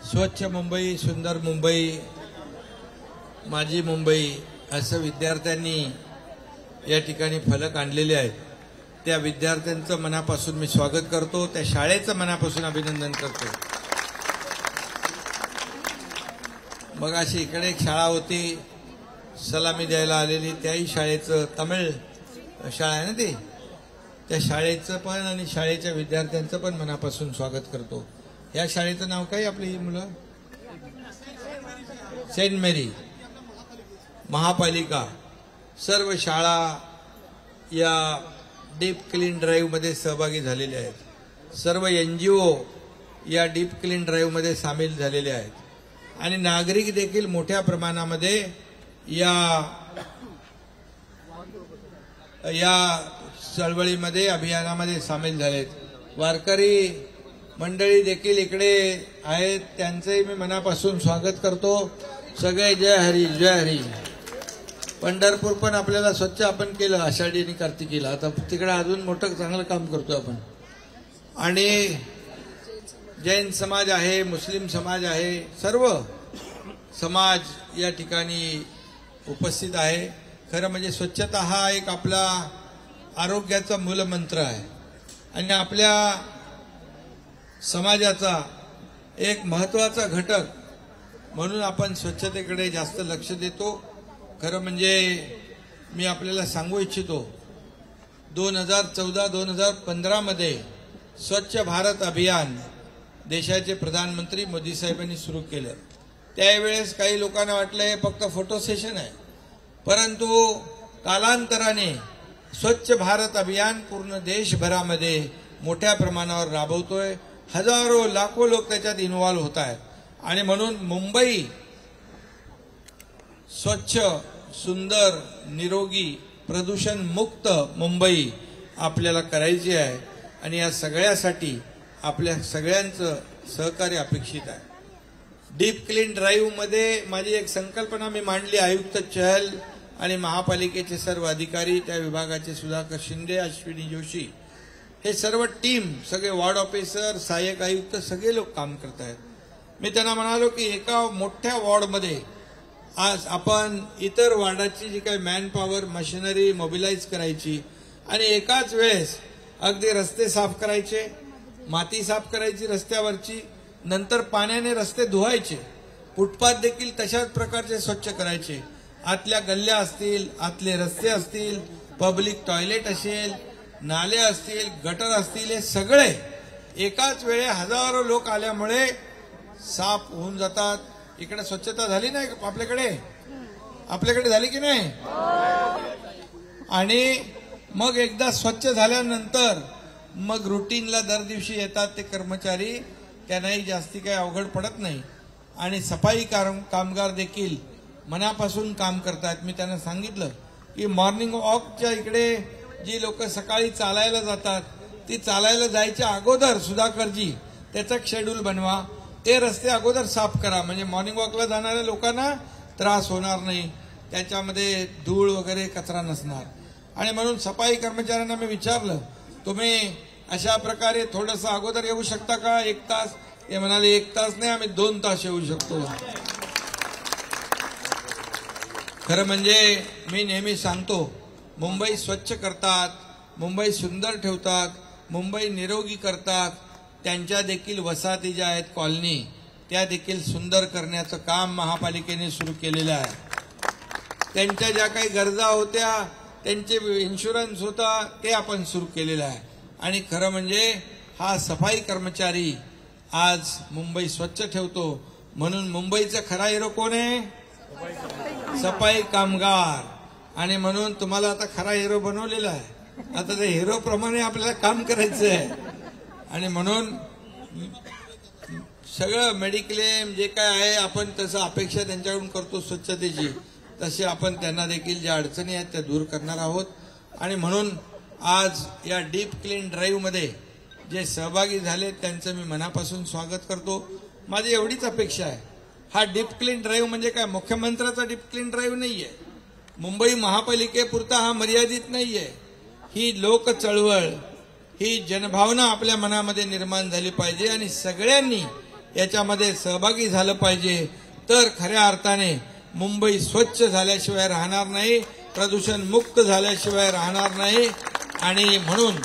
स्वच्छ मुंबई, सुंदर मुंबई, माझी मुंबई असं विद्यार्थ्यांनी या ठिकाणी फलक आणलेले आहेत. त्या विद्यार्थ्यांचं मनापासून मी स्वागत करतो, त्या शाळेचं मनापासून अभिनंदन करतो. मग अशी इकडे एक शाळा होती सलामी द्यायला आलेली, त्याही शाळेचं तमिळ शाळा आहे ना ती, त्या शाळेचं पण आणि शाळेच्या विद्यार्थ्यांचं पण मनापासून स्वागत करतो. या शाळेचं नाव काय आपली ही मुलं? सेंट मेरी महापालिका. सर्व शाळा या डीप क्लीन ड्राईव्ह मध्ये सहभागी झालेल्या आहेत. सर्व NGO या डीप क्लीन ड्राईव्ह मध्ये सामील झालेले आहेत आणि नागरिक देखील मोठ्या प्रमाणामध्ये या चळवळीमध्ये अभियानामध्ये सामील झालेत. वारकरी मंडळी देखील इकडे आहेत, त्यांचंही मी मनापासून स्वागत करतो. सगळे जय हरी जय हरी. पंढरपूर पण आपल्याला स्वच्छ आपण केलं आषाढी आणि कार्तिकीला, आता तिकडे अजून मोठं चांगलं काम करतो आपण. आणि जैन समाज आहे, मुस्लिम समाज आहे, सर्व समाज या ठिकाणी उपस्थित आहे. खरं म्हणजे स्वच्छता हा एक आपला आरोग्याचा मूलमंत्र आहे आणि आपल्या समाजाचा एक महत्वाचा घटक म्हणून आपण स्वच्छतेकडे जास्त लक्ष देतो. खरं म्हणजे मी आपल्याला सांगू इच्छितो, 2014-2015 मध्ये स्वच्छ भारत अभियान देशाचे प्रधानमंत्री मोदी साहेबांनी सुरू केलं. त्यावेळेस काही लोकांना वाटलं हे फक्त फोटो सेशन आहे, परंतु कालांतराने स्वच्छ भारत अभियान पूर्ण देशभरामध्ये मोठ्या प्रमाणावर राबवतोय. हजारो लाखो लोक त्याच्यात इन्व्हॉल्व होत आहेत आणि म्हणून मुंबई स्वच्छ, सुंदर, निरोगी, प्रदूषण मुक्त मुंबई आपल्याला करायची आहे आणि या सगळ्यासाठी आपल्या सगळ्यांचं सहकार्य अपेक्षित आहे. डीप क्लीन ड्राईव्ह मध्ये माझी एक संकल्पना मी मांडली. आयुक्त चहल आणि महापालिकेचे सर्व अधिकारी, त्या विभागाचे सुधाकर शिंदे, अश्विनी जोशी, हे सर्व टीम, सगळे वॉर्ड ऑफिसर, सहाय्यक आयुक्त, सगळे लोक काम करत आहेत. मी त्यांना म्हणालो की एका मोठ्या वॉर्डमध्ये आज आपण इतर वॉर्डाची जी काही मॅन पॉवर, मशिनरी मोबिलाइज करायची आणि एकाच वेळेस अगदी रस्ते साफ करायचे, माती साफ करायची रस्त्यावरची, नंतर पाण्याने रस्ते धुवायचे, फुटपाथ देखील तशाच प्रकारचे स्वच्छ करायचे, आतल्या गल्ल्या असतील, आतले रस्ते असतील, पब्लिक टॉयलेट असेल, नाले असतील, गटर असतील, हे सगळे एकाच वेळे हजारो लोक आल्यामुळे साफ होऊन जातात. इकडे स्वच्छता झाली नाही आपल्याकडे झाली की नाही? आणि मग एकदा स्वच्छ झाल्यानंतर मग रुटीनला दर दिवशी येतात ते कर्मचारी, त्यांनाही जास्ती काही अवघड पडत नाही आणि सफाई कामगार देखील मनापासून काम करतात. मी त्यांना सांगितलं की मॉर्निंग वॉकच्या इकडे जी लोक सकाळी चालायला जातात, ती चालायला जायच्या अगोदर सुधाकरजी त्याचा शेड्यूल बनवा, ते रस्ते अगोदर साफ करा, म्हणजे मॉर्निंग वॉकला जाणाऱ्या लोकांना त्रास होणार नाही, त्याच्यामध्ये धूळ वगैरे कचरा नसणार. आणि म्हणून सफाई कर्मचाऱ्यांना मी विचारलं, तुम्ही अशा प्रकारे थोडंसं अगोदर येऊ शकता का? 1 तास? ते म्हणाले 1 तास नाही, आम्ही 2 तास येऊ शकतो. खरं म्हणजे मी नेहमी सांगतो, मुंबई स्वच्छ करतात, मुंबई सुंदर ठेवतात, मुंबई निरोगी करतात, त्यांच्या देखील वसाहती ज्या आहेत, कॉलनी, त्या देखील सुंदर करण्याचं काम महापालिकेने सुरू केलेलं आहे. त्यांच्या ज्या काही गरजा होत्या, त्यांचे इन्शुरन्स होता, ते आपण सुरू केलेलं आहे. आणि खरं म्हणजे हा सफाई कर्मचारी आज मुंबई स्वच्छ ठेवतो. म्हणून मुंबईचा खरा हिरो कोण आहे? सफाई कामगार. आणि म्हणून तुम्हाला आता खरा हिरो बनवलेला आहे. आता त्या हिरो प्रमाणे आपल्याला काम करायचं आहे. आणि म्हणून सगळं मेडिक्लेम जे काय आहे, आपण तसं अपेक्षा त्यांच्याकडून करतो स्वच्छतेची, तसे आपण त्यांना देखील ज्या अडचणी आहेत त्या दूर करणार आहोत. आणि म्हणून आज या डीप क्लीन ड्राईव्ह मध्ये जे सहभागी झाले त्यांचं मी मनापासून स्वागत करतो. माझी एवढीच अपेक्षा आहे, हा डीप क्लीन ड्राईव्ह म्हणजे काय मुख्यमंत्र्याचा डीप क्लीन ड्राईव्ह नाहीये, मुंबई महापालिकेपुरता हा मर्यादित नाहीये. ही लोक चळवळ, ही जनभावना आपल्या मनामध्ये निर्माण झाली पाहिजे आणि सगळ्यांनी याच्यामध्ये सहभागी झालं पाहिजे, तर खऱ्या अर्थाने मुंबई स्वच्छ झाल्याशिवाय राहणार नाही, प्रदूषण मुक्त झाल्याशिवाय राहणार नाही. आणि म्हणून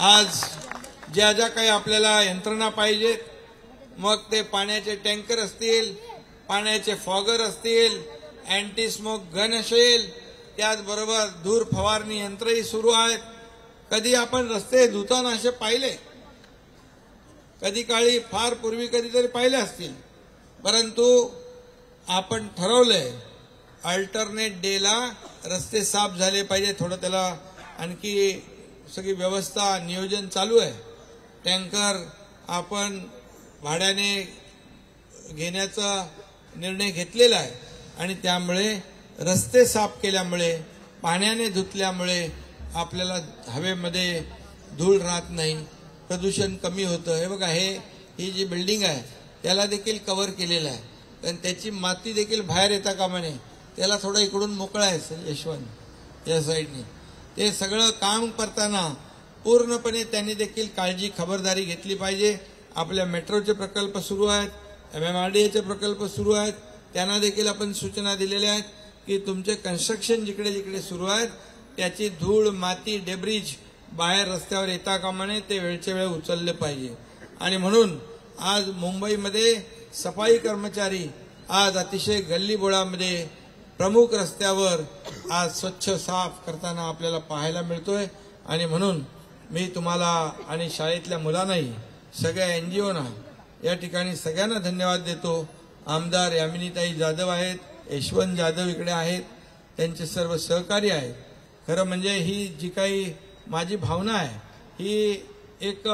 आज ज्या ज्या काही आपल्याला यंत्रणा पाहिजेत, मग ते पाण्याचे टँकर असतील, पाण्याचे फॉगर असतील, अँटी स्मोक गन असेल, त्याचबरोबर धूर फवारणी यंत्रही सुरू आहेत. कधी आपण रस्ते धुताना असे पाहिले, कधी काळी फार पूर्वी कधीतरी पाहिले असतील, परंतु आपण ठरवलंय अल्टरनेट डेला रस्ते साफ झाले पाहिजे. थोडं त्याला आणखी सगळी व्यवस्था नियोजन चालू आहे. टँकर आपण भाड्याने घेण्याचा निर्णय घेतलेला आहे आणि त्यामुळे रस्ते साफ केल्यामुळे, पाण्याने धुतल्यामुळे आपल्याला हवेमध्ये धूळ राहत नाही, प्रदूषण कमी होतं. हे बघा, ही जी बिल्डिंग आहे त्याला देखील कव्हर केलेलं आहे, पण त्याची माती देखील बाहेर येता कामा नये. त्याला थोडं इकडून मोकळा आहे यशवंत या साईडने. ते सगळं काम करताना पूर्णपणे त्यांनी देखील काळजी खबरदारी घेतली पाहिजे. आपल्या मेट्रोचे प्रकल्प सुरू आहेत, MMRDAचे प्रकल्प सुरू आहेत, त्यांना देखील आपण सूचना दिलेल्या आहेत की तुमचे कन्स्ट्रक्शन जिकडे जिकडे सुरू आहेत त्याची धूळ, माती, डेब्रिज बाहेर रस्त्यावर येता कामा नये, ते वेळच्या वेळ उचलले पाहिजे. आणि म्हणून आज मुंबईमध्ये सफाई कर्मचारी आज अतिशय गल्लीबोळामध्ये प्रमुख रस्त्यावर आज स्वच्छ साफ करताना आपल्याला पाहायला मिळतोय. आणि म्हणून मी तुम्हाला आणि शाळेतल्या मुलांनाही, सगळ्या NGOना या ठिकाणी सगळ्यांना धन्यवाद देतो. आमदार यामिनीताई जाधव आहेत, यशवंत जाधव इकडे आहेत, त्यांचे सर्व सहकारी आहेत. खरं म्हणजे ही जी काही माझी भावना आहे ही एक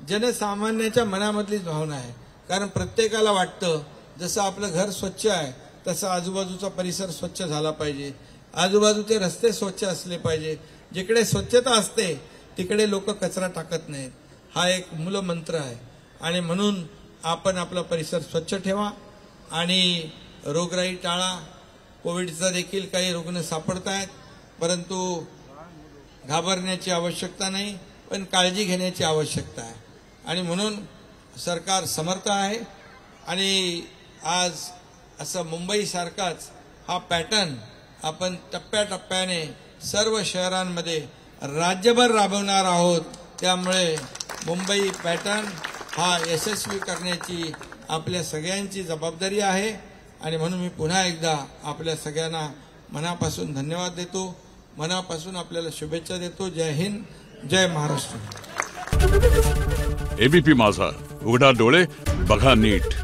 जनसामान्याच्या मनामधलीच भावना आहे. कारण प्रत्येकाला वाटतं जसं आपलं घर स्वच्छ आहे तसं आजूबाजूचा परिसर स्वच्छ झाला पाहिजे, आजूबाजूचे रस्ते स्वच्छ असले पाहिजे. जिकडे स्वच्छता असते तिकडे लोक कचरा टाकत नाहीत. हा एक मूलमंत्र आहे. आणि म्हणून आपण आपला परिसर स्वच्छ ठेवा आणि रोगराई टाळा. कोविडचा देखील काही रुग्ण सापडत आहेत, परंतु घाबरण्याची आवश्यकता नाही, पण काळजी घेण्याची आवश्यकता आहे. आणि म्हणून सरकार समर्थ आहे. आणि आज असं मुंबईसारखाच हा पॅटर्न आपण टप्प्याटप्प्याने सर्व शहरांमध्ये राज्यभर राबवणार आहोत. त्यामुळे मुंबई पॅटर्न हा यशस्वी करण्याची आपल्या सगळ्यांची जबाबदारी आहे. आणि म्हणून मी पुन्हा एकदा आपल्या सगळ्यांना मनापासून धन्यवाद देतो, मनापासून आपल्याला शुभेच्छा देतो. जय हिंद, जय महाराष्ट्र. ABP माझा, उघडा डोळे बघा नीट.